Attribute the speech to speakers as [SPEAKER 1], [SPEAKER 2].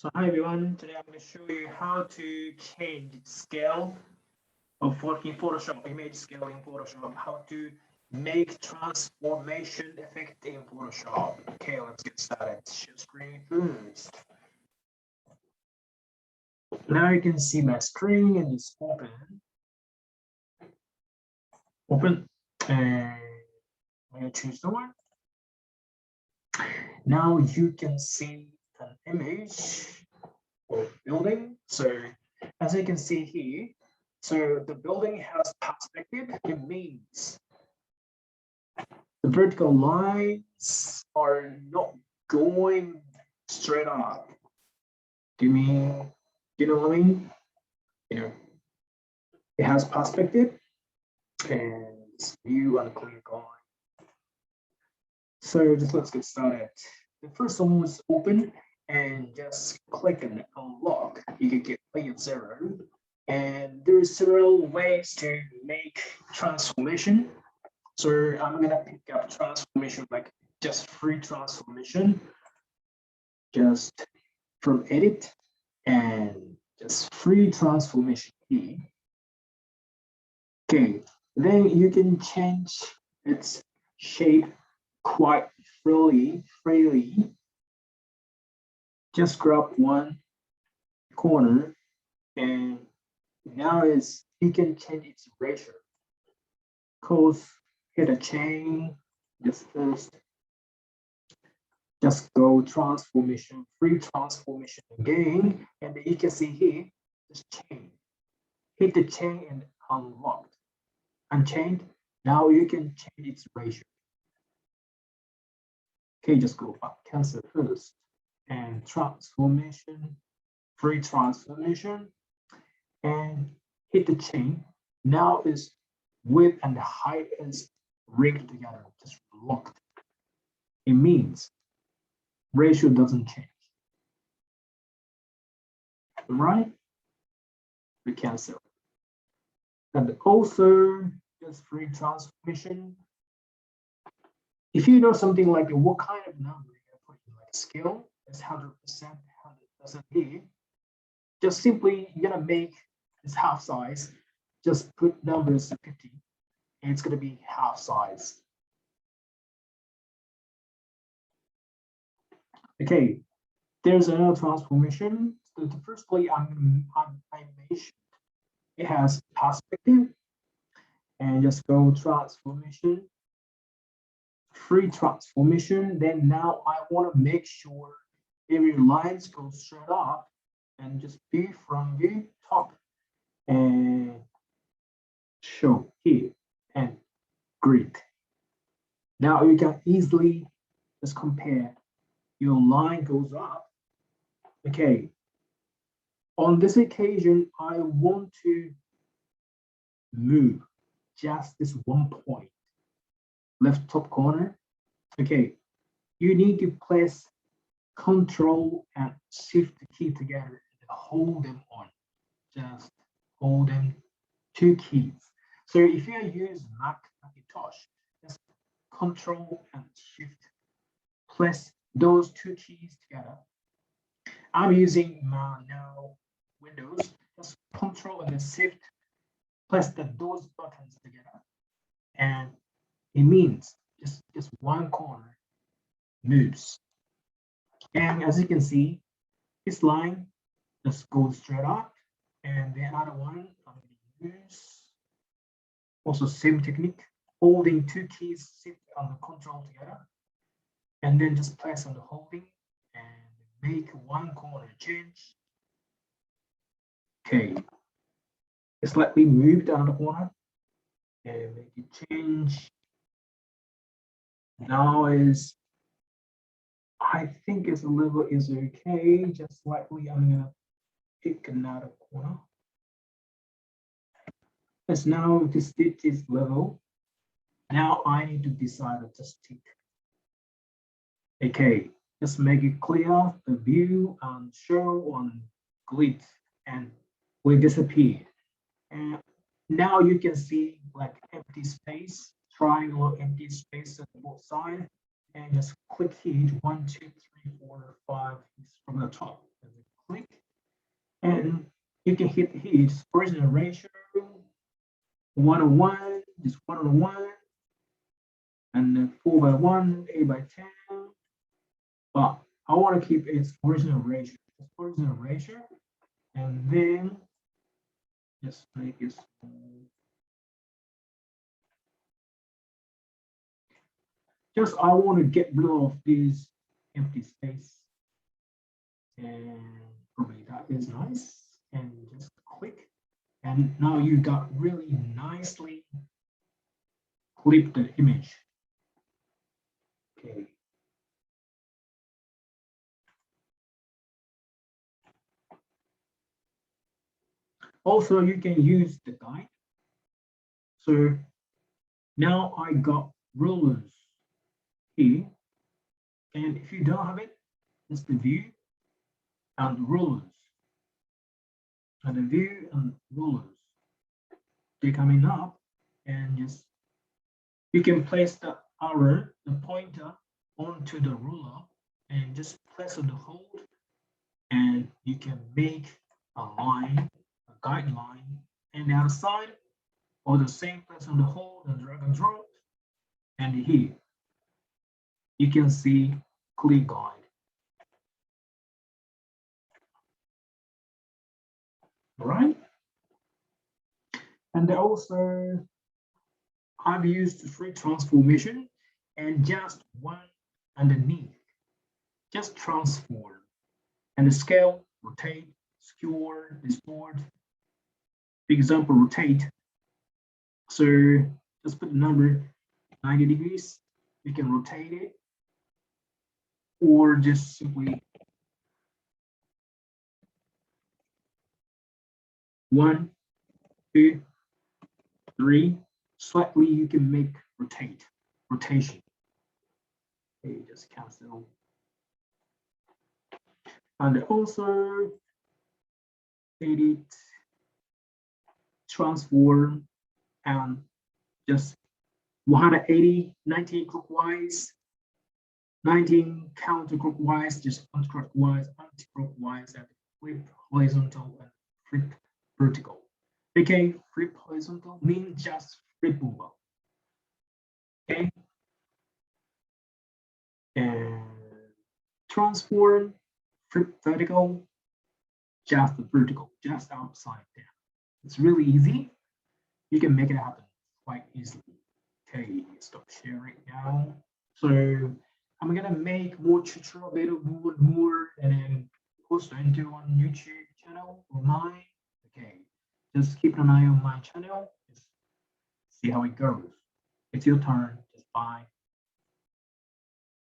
[SPEAKER 1] So hi everyone, today I'm going to show you how to change scale of working Photoshop, image scale in Photoshop, how to make transformation effect in Photoshop. Okay, let's get started. Share screen first. Now you can see my screen and it's open. Open and I'm going to choose the one. Now you can see an image of building. So as you can see here, so the building has perspective. It means the vertical lines are not going straight up. Do you know what I mean? You know, it has perspective and it's view and click on. So just let's get started. The first one was open and just click and unlock. You can get layer 0. And there are several ways to make transformation. So I'm gonna pick up transformation, like just free transformation, just from edit and just free transformation here. Okay, then you can change its shape quite freely. Just grab one corner and now you can change its ratio. Cause hit a chain, just first, just go transformation, free transformation again, and you can see here, this chain. Hit the chain and unlocked. Unchained, now you can change its ratio. Okay, just go up, cancel first, and transformation, free transformation, and hit the chain. Now is width and height is rigged together, just locked. It means ratio doesn't change. Right? We cancel. And also just free transformation. If you know something like what kind of number you're gonna put in, like scale is 100%, 100% here, just simply you're gonna make this half size, just put numbers to 50, and it's gonna be half size. Okay, there's another transformation. So the first way I mentioned, it has perspective, and just go transformation, free transformation. Then now I want to make sure every lines go straight up and just be from the top and show here and grid. Now you can easily just compare. Your line goes up. Okay. On this occasion, I want to move just this one point, left top corner. Okay. You need to press Control and Shift key together and hold them on. Just hold them, two keys. So if you use Macintosh, just Control and Shift, press those two keys together. I'm using my now Windows, just Control and then Shift, press those buttons together, and it means just one corner moves. And as you can see, this line just goes straight up, and the other one I'm going to use also same technique, holding two keys, Shift and the Control together, and then just press on the holding and make one corner change. Okay, slightly move down the corner and make it change. Now I think its level is okay. Just slightly, I'm gonna pick another corner. As now this stitch is level. Now I need to decide to stick. Okay, just make it clear the view and show on grid and will disappear. And now you can see like empty space, triangle empty space on both sides, and just click here 1, 2, 3, 4, 5 from the top and then And you can hit here, original ratio, 1:1, just 1:1, and then 4:1, 8:10. But I want to keep its original ratio, and then just make it small. Just I want to get rid of this empty space, and probably that is nice. And just click, and now you got really nicely clipped the image. Okay. Also, you can use the guide. So now I got rulers here, and if you don't have it, just the view and rulers, and the view and rulers. They're coming up, and just you can place the arrow, the pointer onto the ruler, and just press on the hold, and you can make a line, a guideline, and the other side, or the same place on the hold and drag and drop, and here you can see clear guide. All right, and also I've used free transformation and just one underneath, just transform, and the scale, rotate, skewer, distort. For example, rotate. So just put the number 90 degrees. You can rotate it, or just simply 1, 2, 3. Slightly you can make rotation. Okay, just cancel. And also edit, transform, and just 180, 19 clockwise, 19 counterclockwise, just anti-clockwise, and flip horizontal and flip vertical. Okay, flip horizontal means just flip over. Okay, and transform, flip vertical, just vertical, just upside down. It's really easy. You can make it happen quite easily. Okay, stop sharing now. So I'm gonna make more tutorial video, more, and then post into on YouTube channel or mine. Okay, just keep an eye on my channel. Just see how it goes. It's your turn. Just bye.